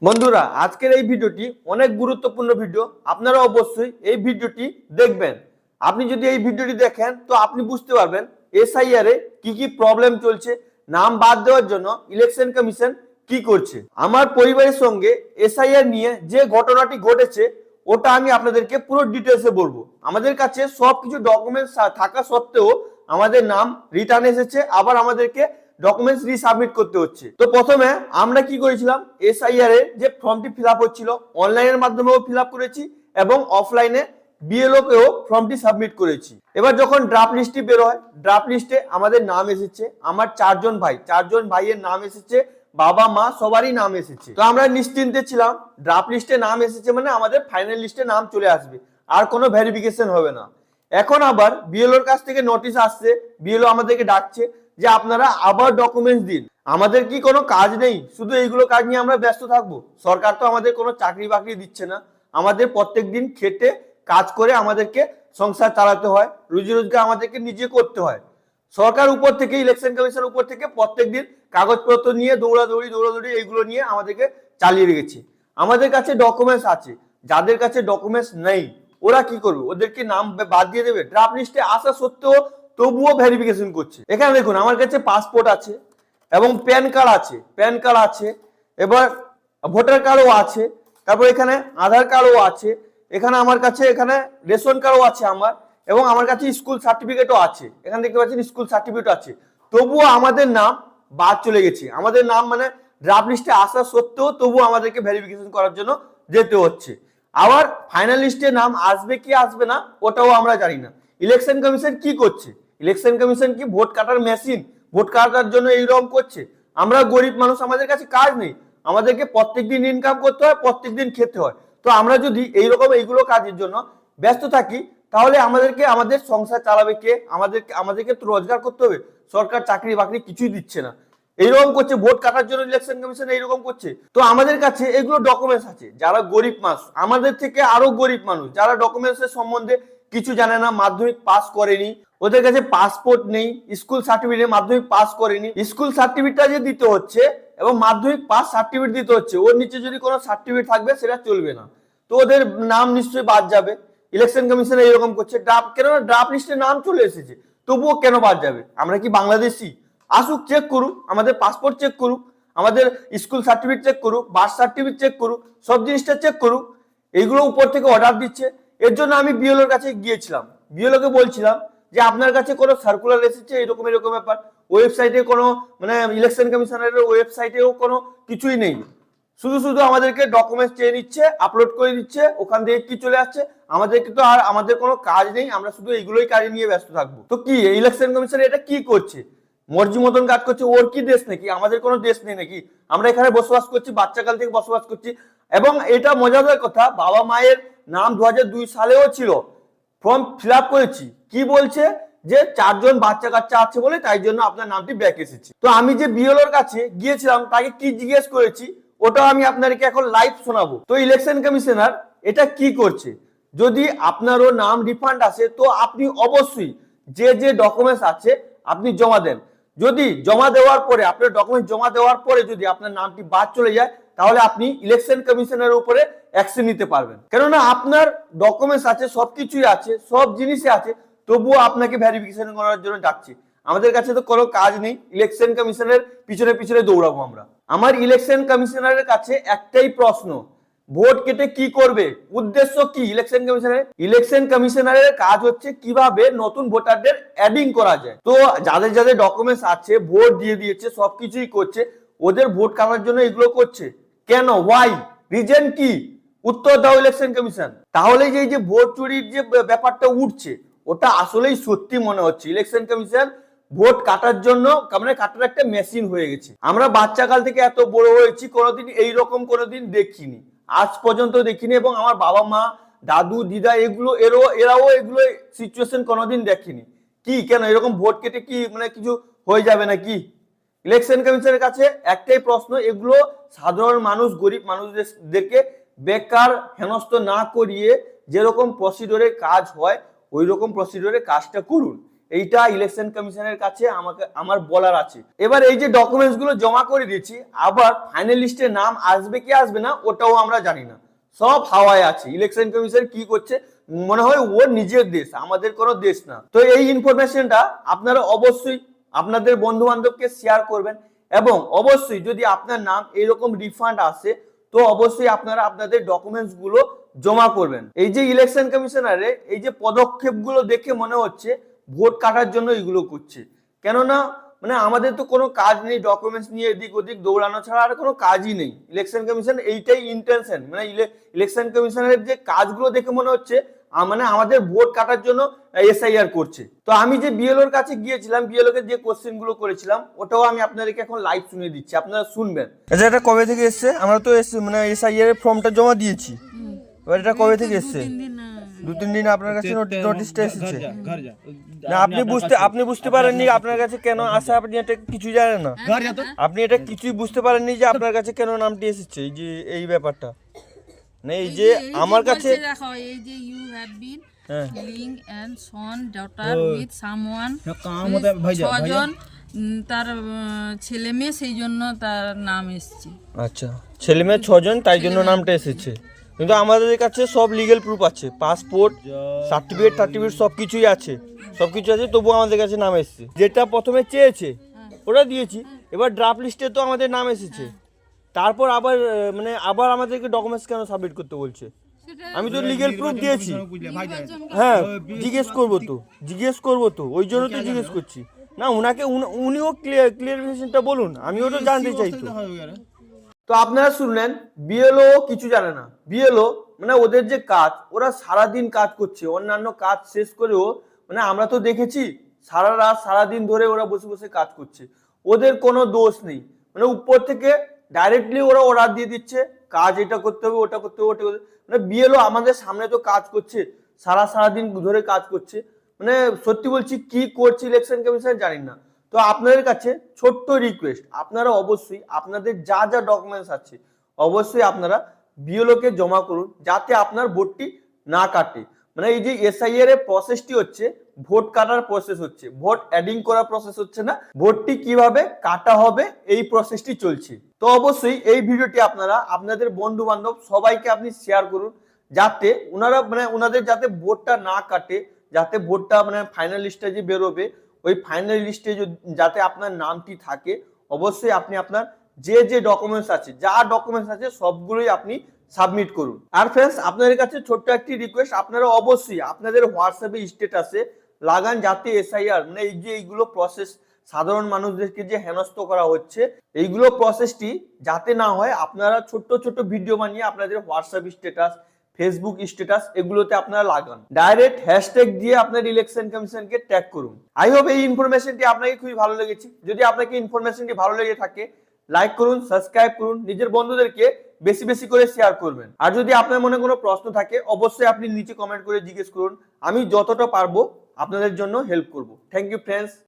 বন্ধুরা আজকের এই ভিডিওটি অনেক গুরুত্বপূর্ণ ভিডিও। আপনারা অবশ্যই এই ভিডিওটি দেখবেন। আপনি যদি এই ভিডিওটি দেখেন তো আপনি বুঝতে পারবেন এসআইআর এ কি প্রবলেম চলছে, নাম বাদ দেওয়ার জন্য ইলেকশন কমিশন কি করছে। আমার পরিবারের সঙ্গে এসআইআর নিয়ে যে ঘটনাটি ঘটেছে ওটা আমি আপনাদেরকে পুরো ডিটেলসে বলবো। আমাদের কাছে সবকিছু ডকুমেন্টস থাকা সত্ত্বেও আমাদের নাম রিটার্ন এসেছে, আবার আমাদেরকে ডকুমেন্টস রিসাবমিট করতে হচ্ছে। তো প্রথমে আমরা কি করেছিলাম, এসআইআর এর যে ফর্মটি ফিল আপ হচ্ছিল অনলাইনের মাধ্যমেও ফিল আপ করেছি এবং অফলাইনে বিএলও কেও ফর্মটি সাবমিট করেছি। এবার যখন ড্রাফট লিস্টটি বের হয়, ড্রাফট লিস্টে আমাদের নাম এসেছে, আমার চারজন ভাইয়ের নাম এসেছে, বাবা মা সবারই নাম এসেছে। তো আমরা নিশ্চিন্তে ছিলাম, ড্রাফট লিস্টে নাম এসেছে মানে আমাদের ফাইনাল লিস্টে নাম চলে আসবে, আর কোনো ভেরিফিকেশন হবে না। এখন আবার বিএলওর কাছ থেকে নোটিশ আসছে, বিএলও আমাদেরকে ডাকছে যে আপনারা আবার ডকুমেন্টস দিন। আমাদের কি কোনো কাজ নেই, শুধু এইগুলো কাজ নিয়ে আমরা ব্যস্ত থাকবো? সরকার তো আমাদের কোনো চাকরি বাকরি দিচ্ছে না, আমাদের প্রত্যেক দিন খেটে কাজ করে আমাদেরকে সংসার চালাতে হয়, রুজি রোজগার আমাদেরকে নিজে করতে হয়। সরকার উপর থেকে, ইলেকশন কমিশন উপর থেকে প্রত্যেক দিন কাগজপত্র নিয়ে দৌড়াদৌড়ি এইগুলো নিয়ে আমাদেরকে চালিয়ে রেখেছে। আমাদের কাছে ডকুমেন্টস আছে, যাদের কাছে ডকুমেন্টস নেই ওরা কি করবে? ওদেরকে নাম বাদ দিয়ে দেবে? ড্রাফট লিস্টে আসা সত্ত্বেও তবুও ভেরিফিকেশন করছে। এখানে দেখুন আমার কাছে পাসপোর্ট আছে এবং প্যান কার্ড আছে, এবার ভোটার কার্ডও আছে, তারপর এখানে আধার কার্ডও আছে, এখানে আমার কাছে এখানে রেশন কার্ডও আছে আমার, এবং আমার কাছে স্কুল সার্টিফিকেটও আছে। এখানে দেখতে পাচ্ছেন স্কুল সার্টিফিকেট আছে, তবুও আমাদের নাম বাদ চলে গেছে। আমাদের নাম মানে ড্রাফট লিস্টে আসা সত্ত্বেও তবুও আমাদেরকে ভেরিফিকেশন করার জন্য যেতে হচ্ছে। আবার ফাইনাল লিস্টে নাম আসবে কি আসবে না ওটাও আমরা জানি না। ইলেকশন কমিশন কি করছে? ইলেকশন কমিশন কি ভোট কাটার মেশিন? ভোট কাটার জন্য এইরকম করছে? আমরা গরিব মানুষ, আমাদের কাছে কাজ নেই, আমাদেরকে প্রত্যেকদিন ইনকাম করতে হয়, প্রত্যেকদিন খেতে হয়। তো আমরা যদি এইগুলো কাজের জন্য ব্যস্ত থাকি তাহলে আমাদের সংসার চালাবে কে? আমাদেরকে তো রোজগার করতে হবে। সরকার চাকরি বাকরি কিছুই দিচ্ছে না, এইরকম করছে। ভোট কাটার জন্য ইলেকশন কমিশন এইরকম করছে। তো আমাদের কাছে এগুলো ডকুমেন্টস আছে, যারা গরিব মানুষ, আমাদের থেকে আরো গরিব মানুষ, যারা ডকুমেন্টসের সম্বন্ধে কিছু জানে না, মাধ্যমিক পাস করেনি, ওদের কাছে পাসপোর্ট নেই, স্কুল সার্টিফিকেট, মাধ্যমিক পাস করেনি, স্কুল সার্টিফিকেটটা যে দিতে হচ্ছে এবং মাধ্যমিক পাস সার্টিফিকেট দিতে হচ্ছে, ওর নিচে যদি কোনো সার্টিফিকেট থাকবে সেটা চলবে না, তো ওদের নাম নিশ্চয়ই বাদ যাবে। ইলেকশন কমিশন এরকম করছে। কেননা ড্রাফট লিস্টে নাম চলে এসেছে, তবুও কেন বাদ যাবে? আমরা কি বাংলাদেশি? আসুক, চেক করুক, আমাদের পাসপোর্ট চেক করুক, আমাদের স্কুল সার্টিফিকেট চেক করুক, বার্থ সার্টিফিকেট চেক করুক, সব জিনিসটা চেক করুক। এইগুলো উপর থেকে অর্ডার দিচ্ছে। এর জন্য আমি বিএলওর কাছে গিয়েছিলাম, বিএলওকে বলছিলাম যে আপনার কাছে কোনো সার্কুলার এসেছে এরকম ব্যাপার? ওয়েবসাইটে কোনো মানে ইলেকশন কমিশনের ওয়েবসাইটেও কোনো কিছুই নেই, শুধু আমাদেরকে ডকুমেন্টস চেয়ে নিচ্ছে, আপলোড করে দিচ্ছে, ওখান থেকে কি চলে আসছে। আমাদেরকে তো আর আমাদের কোনো কাজ নেই, আমরা শুধু এইগুলোই কাজে নিয়ে ব্যস্ত থাকবো। তো কি ইলেকশন কমিশন এটা কি করছে? মর্জি মতন কাজ করছে। ওর কি দেশ নাকি? আমাদের কোনো দেশ নেই নাকি? আমরা এখানে বসবাস করছি, বাচ্চাকাল থেকে বসবাস করছি। এবং এটা মজাদার কথা, বাবা মায়ের নাম 2002 সালেও ছিল, ফর্ম ফিল আপ করেছি। কি বলছে যে 4 জন বাচ্চা কাচ্চা আছে বলে তাই জন্য আপনার নামটি ব্যাক এসেছে। তো আমি যে বিএলওর কাছে গিয়েছিলাম তাকে কি জিজ্ঞেস করেছি ওটাও আমি আপনাদেরকে এখন লাইভ শোনাবো। তো ইলেকশন কমিশনার এটা কি করছে, যদি আপনারও নাম রিফান্ড আসে তো আপনি অবশ্যই যে ডকুমেন্টস আছে আপনি জমা দেন। যদি জমা দেওয়ার পরে, আপনার ডকুমেন্ট জমা দেওয়ার পরে যদি আপনার নামটি বাদ চলে যায় তাহলে আপনি ইলেকশন কমিশনের উপরে অ্যাকশন নিতে পারবেন। কেননা আপনার ডকুমেন্টস আছে, সবকিছুই আছে, সব জিনিসই আছে, তবুও আপনাকে ভেরিফিকেশন করার জন্য ডাকছে। আমাদের কাছে তো কোনো কাজ নেই, ইলেকশন কমিশনের পিছনে দৌড়াবো আমরা। আমার ইলেকশন কমিশনারের কাছে একটাই প্রশ্ন, ভোট কেটে কি করবে? উদ্দেশ্য কি ইলেকশন কমিশনারের? ইলেকশন কমিশনারের কাজ হচ্ছে কিভাবে নতুন ভোটারদের অ্যাডিং করা যায়। তো যাদের ডকুমেন্টস আছে, ভোট দিয়ে দিয়েছে, সবকিছুই করছে, ওদের ভোট কাটার জন্য এগুলো করছে কেন? ওয়াই? রিজন কি? উত্তর দাও ইলেকশন কমিশন। তাহলে যে ভোট চুরির যে ব্যাপারটা উঠছে ওটা আসলেই সত্যি মনে হচ্ছে ইলেকশন কমিশন ভোট কাটার জন্য মানে কাটার একটা মেশিন হয়ে গেছে। আমরা বাচ্চাকাল থেকে এত বড় হয়েছি, কোনোদিন এইরকম কোনোদিন দেখিনি, আজ পর্যন্ত দেখিনি, এবং আমার বাবা মা, দাদু, দিদা এরাও এগুলো সিচুয়েশন কোনোদিন দেখেনি। কি কেন এরকম ভোট কেটে কি মানে কিছু হয়ে যাবে নাকি? ইলেকশন কমিশনের কাছে একটাই প্রশ্ন, এগুলো সাধারণ মানুষ, গরিব মানুষদেরকে বেকার হেনস্থ না করিয়ে যেরকম প্রসিডিওরে কাজ হয় ওই রকম প্রসিডিওরে কাজটা করুন। এইটা ইলেকশন কমিশনের কাছে আমার বলার আছে। এবার এই যে ডকুমেন্টস গুলো জমা করে দিয়েছি, আবার ফাইনাল লিস্টে নাম আসবে কি আসবে না ওটাও আমরা জানি না, সব হাওয়ায় আছে। ইলেকশন কমিশন কি করছে মনে হয় ওর নিজের দেশ, আমাদের কোনো দেশ না। তো এই ইনফরমেশনটা আপনারা অবশ্যই আপনাদের বন্ধু বান্ধবকে শেয়ার করবেন, এবং অবশ্যই যদি আপনার নাম এরকম রিফান্ড আসে তো অবশ্যই আপনারা আপনাদের ডকুমেন্টস গুলো জমা করবেন। এই যে ইলেকশন কমিশনারে এই যে পদক্ষেপগুলো দেখে মনে হচ্ছে ভোট কাটার জন্য এগুলো করছে, কেননা মানে আমাদের তো কোনো কাজ নেই ডকুমেন্টস নিয়ে এদিক ওদিক দৌড়ানো ছাড়া, আর কোনো কাজই নেই। ইলেকশন কমিশন এইটাই ইন্টেনশন, মানে ইলেকশন কমিশনের যে কাজগুলো দেখে মনে হচ্ছে মানে আমাদের ভোট কাটার জন্য এসআইআর করছে। তো আমি যে বিএলওর কাছে গিয়েছিলাম, বিএলও কে যে কোশ্চেন গুলো করেছিলাম ওটাও আমি আপনাদেরকে এখন লাইভ শুনিয়ে দিচ্ছি, আপনারা শুনবেন। আচ্ছা, এটা কবে থেকে এসছে? আমরা তো মানে এসআইআর এর ফর্মটা জমা দিয়েছি, এবার এটা কবে থেকে এসছে? 2-3 দিন আপনার কাছে নোটিশটা এসেছে না? আপনি বুঝতে পারেননি আপনার কাছে কেন আসে? আপনি এটা কিছু জানেন না? আপনি এটা কিছুই বুঝতে পারেননি যে আপনার কাছে কেন নামটি এসেছে? এই যে এই ব্যাপারটা না, এই যে আমার কাছে দেখো, এই যে you have been link and son daughter with someone, ছজন তার ছেলে মেয়ে, সেই জন্য তার নাম এসেছে। আচ্ছা, ছেলে মেয়ে 6 জন, তাই জন্য নামটা এসেছে। কিন্তু আমাদের কাছে সব লিগ্যাল প্রুফ আছে, পাসপোর্ট, সার্টিফিকেট সবকিছুই আছে, তবুও আমাদের কাছে নাম এসেছে। যেটা প্রথমে চেয়েছে ওটা দিয়েছি, এবার ড্রাফট লিস্টে তো আমাদের নাম এসেছে, তারপর আবার আমাদেরকে ডকুমেন্টস কেন সাবমিট করতে বলছে? আমি তো লিগ্যাল প্রুফ দিয়েছি। হ্যাঁ, জিজ্ঞেস করবো তো ওই জন্য তো জিজ্ঞেস করছি না উনাকে, উনিও ক্লিয়ারিফিকেশনটা বলুন, আমিও তো জানতে চাই। তো আপনারা শুনলেন, বিএলও কিছু জানে না। বিএলও মানে ওদের যে কাজ, ওরা সারাদিন কাজ করছে, অন্যান্য কাজ শেষ করেও মানে আমরা তো দেখেছি সারা রাত সারাদিন ধরে ওরা বসে বসে কাজ করছে, ওদের কোনো দোষ নেই। মানে উপর থেকে ডাইরেক্টলি ওরা অর্ডার দিয়ে দিচ্ছে, কাজ এটা করতে হবে, ওটা করতে হবে, ওটা করতে হবে। মানে বিএলও আমাদের সামনে তো কাজ করছে, সারাদিন ধরে কাজ করছে, মানে সত্যি বলছি কি করছে ইলেকশন কমিশন জানি না। তো আপনাদের কাছে ছোট্ট রিকোয়েস্ট, আপনারা অবশ্যই আপনাদের যা যা ডকুমেন্টস আছে অবশ্যই আপনারা বিএলও কে জমা করুন, যাতে আপনার ভোটটি না কাটে। মানে এই যে এসআইআর এর প্রসেসটি হচ্ছে ভোট কাটার প্রসেস হচ্ছে, ভোট অ্যাডিং করার প্রসেস হচ্ছে না, ভোটটি কিভাবে কাটা হবে এই প্রসেসটি চলছে। তো অবশ্যই এই ভিডিওটি আপনারা আপনাদের বন্ধু বান্ধব সবাইকে আপনি শেয়ার করুন, যাতে ওনারা মানে ওনাদের যাতে ভোটটা না কাটে, যাতে ভোটটা মানে ফাইনাল লিস্টে যে বেরোবে ওই ফাইনাল লিস্টে যাতে আপনার নামটি থাকে। অবশ্যই আপনি আপনার যে ডকুমেন্টস আছে, যা ডকুমেন্টস আছে সবগুলোই আপনি সাবমিট করুন। আর ফ্রেন্ডস, আপনাদের কাছে ছোট্ট একটি রিকোয়েস্ট, আপনারা অবশ্যই আপনাদের হোয়াটসঅ্যাপে স্ট্যাটাসে লাগান, যাতে এসআইআর মানে এই যে এইগুলো প্রসেস সাধারণ মানুষদেরকে যে হেনস্থ করা হচ্ছে এইগুলো প্রসেসটি যাতে না হয়, আপনারা ছোট্ট ছোট্ট ভিডিও বানিয়ে আপনাদের হোয়াটসঅ্যাপ স্ট্যাটাস, ফেসবুক স্ট্যাটাস এগুলোতে আপনারা লাগান, ডাইরেক্ট হ্যাশট্যাগ দিয়ে আপনার ইলেকশন কমিশনকে ট্যাগ করুন। আই হোপ এই ইনফরমেশনটি আপনাকে খুবই ভালো লেগেছে। যদি আপনাকে ইনফরমেশনটি ভালো লেগে থাকে লাইক করুন, সাবস্ক্রাইব করুন, নিজের বন্ধুদেরকে বেশি বেশি করে শেয়ার করবেন। আর যদি আপনার মনে কোনো প্রশ্ন থাকে অবশ্যই আপনি নিচে কমেন্ট করে জিজ্ঞেস করুন, আমি যতটা পারবো আপনাদের জন্য হেল্প করব। Thank you friends.